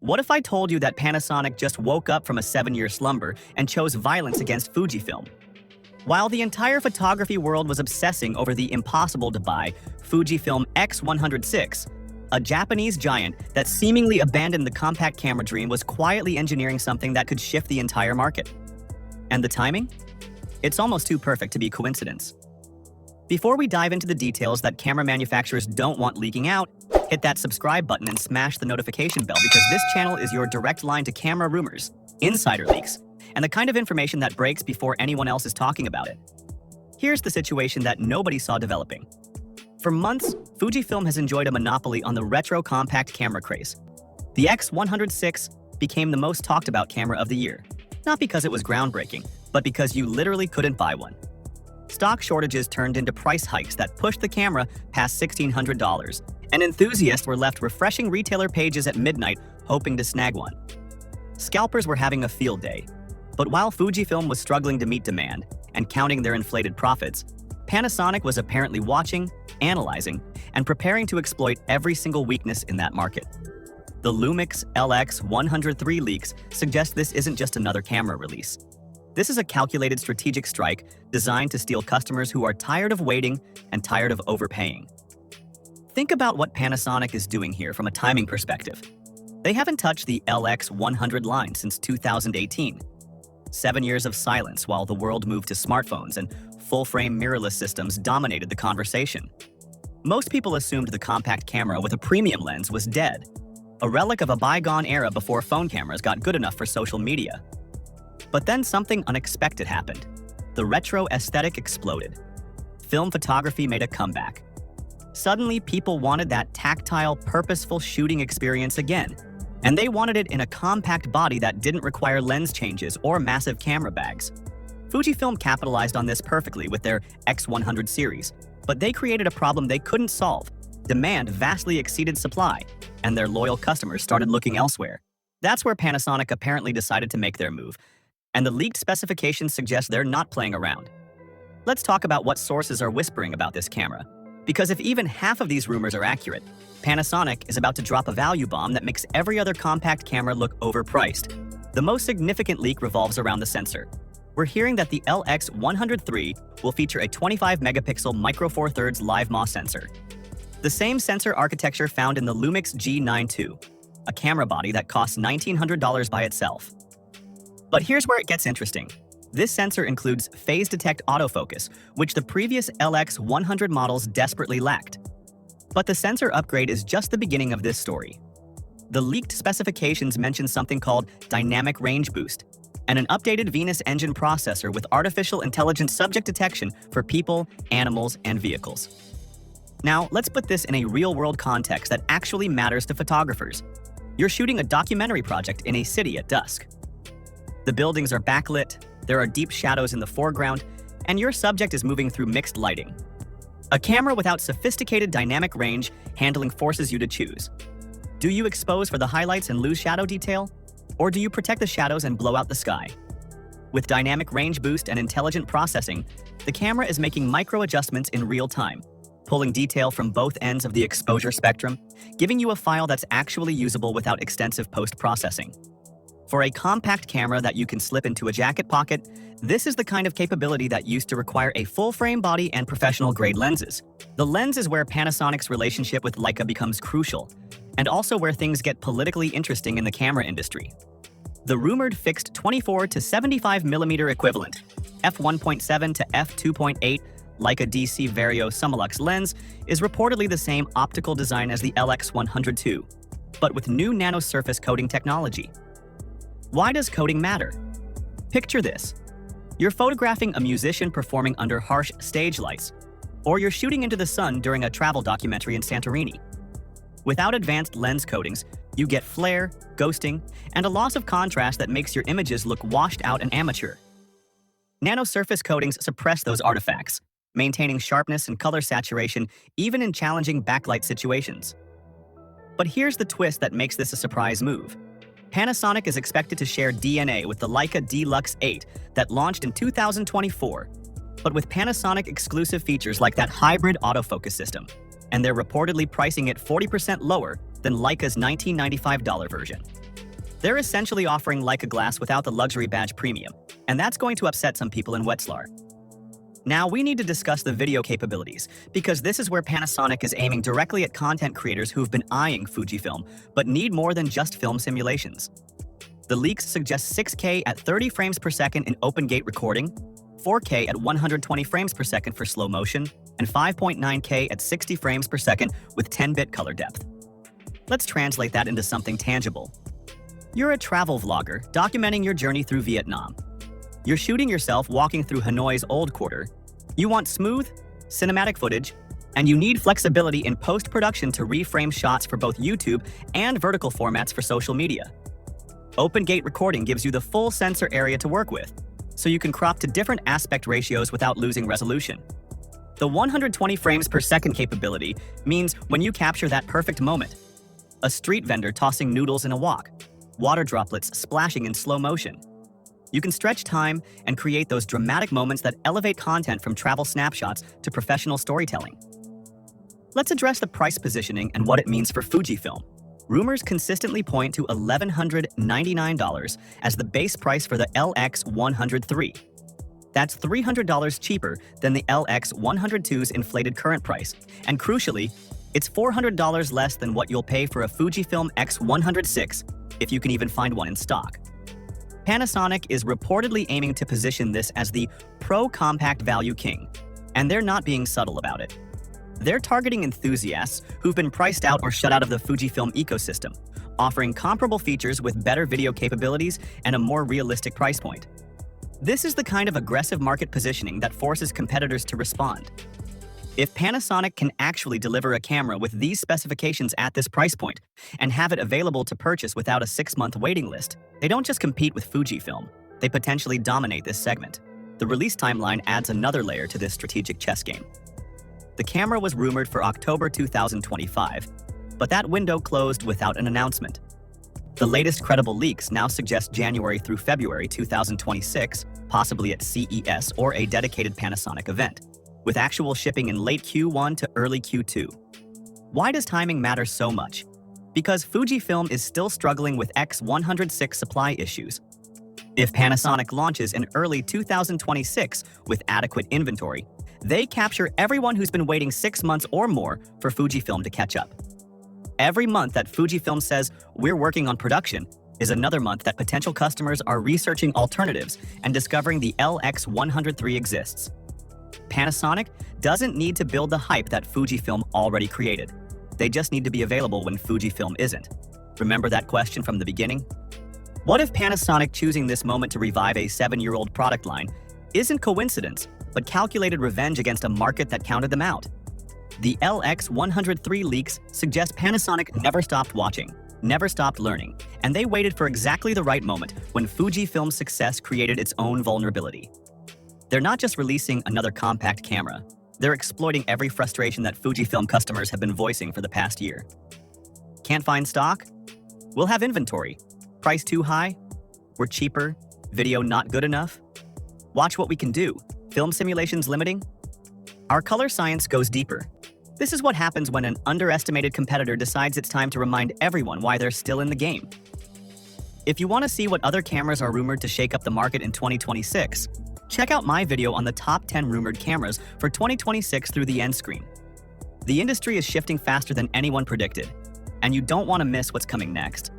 What if I told you that Panasonic just woke up from a 7-year slumber and chose violence against Fujifilm? While the entire photography world was obsessing over the impossible-to-buy Fujifilm X100 III, a Japanese giant that seemingly abandoned the compact camera dream was quietly engineering something that could shift the entire market. And the timing? It's almost too perfect to be coincidence. Before we dive into the details that camera manufacturers don't want leaking out, hit that subscribe button and smash the notification bell because this channel is your direct line to camera rumors, insider leaks, and the kind of information that breaks before anyone else is talking about it. Here's the situation that nobody saw developing. For months, Fujifilm has enjoyed a monopoly on the retro compact camera craze. The X100 III became the most talked about camera of the year, not because it was groundbreaking, but because you literally couldn't buy one. Stock shortages turned into price hikes that pushed the camera past $1,600, and enthusiasts were left refreshing retailer pages at midnight hoping to snag one. Scalpers were having a field day, but while Fujifilm was struggling to meet demand and counting their inflated profits, Panasonic was apparently watching, analyzing, and preparing to exploit every single weakness in that market. The Lumix LX100 III leaks suggest this isn't just another camera release. This is a calculated strategic strike designed to steal customers who are tired of waiting and tired of overpaying. Think about what Panasonic is doing here from a timing perspective. They haven't touched the LX100 line since 2018. 7 years of silence while the world moved to smartphones and full-frame mirrorless systems dominated the conversation. Most people assumed the compact camera with a premium lens was dead, a relic of a bygone era before phone cameras got good enough for social media. But then something unexpected happened. The retro aesthetic exploded. Film photography made a comeback. Suddenly, people wanted that tactile, purposeful shooting experience again. And they wanted it in a compact body that didn't require lens changes or massive camera bags. Fujifilm capitalized on this perfectly with their X100 series, but they created a problem they couldn't solve. Demand vastly exceeded supply, and their loyal customers started looking elsewhere. That's where Panasonic apparently decided to make their move, and the leaked specifications suggest they're not playing around. Let's talk about what sources are whispering about this camera, because if even half of these rumors are accurate, Panasonic is about to drop a value bomb that makes every other compact camera look overpriced. The most significant leak revolves around the sensor. We're hearing that the LX100 III will feature a 25-megapixel Micro Four Thirds Live MAW sensor. The same sensor architecture found in the Lumix G9 II, a camera body that costs $1,900 by itself. But here's where it gets interesting. This sensor includes phase detect autofocus, which the previous LX100 models desperately lacked. But the sensor upgrade is just the beginning of this story. The leaked specifications mention something called dynamic range boost, and an updated Venus engine processor with artificial intelligence subject detection for people, animals, and vehicles. Now, let's put this in a real-world context that actually matters to photographers. You're shooting a documentary project in a city at dusk. The buildings are backlit, there are deep shadows in the foreground, and your subject is moving through mixed lighting. A camera without sophisticated dynamic range handling forces you to choose. Do you expose for the highlights and lose shadow detail? Or do you protect the shadows and blow out the sky? With dynamic range boost and intelligent processing, the camera is making micro adjustments in real time, pulling detail from both ends of the exposure spectrum, giving you a file that's actually usable without extensive post-processing. For a compact camera that you can slip into a jacket pocket, this is the kind of capability that used to require a full-frame body and professional-grade lenses. The lens is where Panasonic's relationship with Leica becomes crucial, and also where things get politically interesting in the camera industry. The rumored fixed 24 to 75mm equivalent, f1.7 to f2.8 Leica DC Vario Summilux lens is reportedly the same optical design as the LX100 II, but with new nanosurface coating technology. Why does coating matter? Picture this. You're photographing a musician performing under harsh stage lights, or you're shooting into the sun during a travel documentary in Santorini. Without advanced lens coatings, you get flare, ghosting, and a loss of contrast that makes your images look washed out and amateur. Nanosurface coatings suppress those artifacts, maintaining sharpness and color saturation even in challenging backlight situations. But here's the twist that makes this a surprise move. Panasonic is expected to share DNA with the Leica Deluxe 8 that launched in 2024, but with Panasonic exclusive features like that hybrid autofocus system, and they're reportedly pricing it 40% lower than Leica's $1995 version. They're essentially offering Leica glass without the luxury badge premium, and that's going to upset some people in Wetzlar. Now we need to discuss the video capabilities, because this is where Panasonic is aiming directly at content creators who've been eyeing Fujifilm, but need more than just film simulations. The leaks suggest 6K at 30 frames per second in open gate recording, 4K at 120 frames per second for slow motion, and 5.9K at 60 frames per second with 10-bit color depth. Let's translate that into something tangible. You're a travel vlogger documenting your journey through Vietnam. You're shooting yourself walking through Hanoi's Old Quarter. You want smooth, cinematic footage, and you need flexibility in post-production to reframe shots for both YouTube and vertical formats for social media. Open gate recording gives you the full sensor area to work with, so you can crop to different aspect ratios without losing resolution. The 120 frames per second capability means when you capture that perfect moment, a street vendor tossing noodles in a wok, water droplets splashing in slow motion, you can stretch time and create those dramatic moments that elevate content from travel snapshots to professional storytelling. Let's address the price positioning and what it means for Fujifilm. Rumors consistently point to $1,199 as the base price for the LX100 III. That's $300 cheaper than the LX100 II's inflated current price, and crucially, it's $400 less than what you'll pay for a Fujifilm X100 VI, if you can even find one in stock. Panasonic is reportedly aiming to position this as the pro-compact value king, and they're not being subtle about it. They're targeting enthusiasts who've been priced out or shut out of the Fujifilm ecosystem, offering comparable features with better video capabilities and a more realistic price point. This is the kind of aggressive market positioning that forces competitors to respond. If Panasonic can actually deliver a camera with these specifications at this price point and have it available to purchase without a 6-month waiting list, they don't just compete with Fujifilm, they potentially dominate this segment. The release timeline adds another layer to this strategic chess game. The camera was rumored for October 2025, but that window closed without an announcement. The latest credible leaks now suggest January through February 2026, possibly at CES or a dedicated Panasonic event, with actual shipping in late Q1 to early Q2. Why does timing matter so much? Because Fujifilm is still struggling with X106 supply issues. If Panasonic launches in early 2026 with adequate inventory, they capture everyone who's been waiting 6 months or more for Fujifilm to catch up. Every month that Fujifilm says, "We're working on production," is another month that potential customers are researching alternatives and discovering the LX100 III exists. Panasonic doesn't need to build the hype that Fujifilm already created. They just need to be available when Fujifilm isn't. Remember that question from the beginning? What if Panasonic choosing this moment to revive a 7-year-old product line isn't coincidence, but calculated revenge against a market that counted them out? The LX100 III leaks suggest Panasonic never stopped watching, never stopped learning, and they waited for exactly the right moment when Fujifilm's success created its own vulnerability. They're not just releasing another compact camera, they're exploiting every frustration that Fujifilm customers have been voicing for the past year. Can't find stock? We'll have inventory. Price too high? We're cheaper. Video not good enough? Watch what we can do. Film simulations limiting? Our color science goes deeper. This is what happens when an underestimated competitor decides it's time to remind everyone why they're still in the game. If you want to see what other cameras are rumored to shake up the market in 2026, check out my video on the top 10 rumored cameras for 2026 through the end screen. The industry is shifting faster than anyone predicted, and you don't want to miss what's coming next.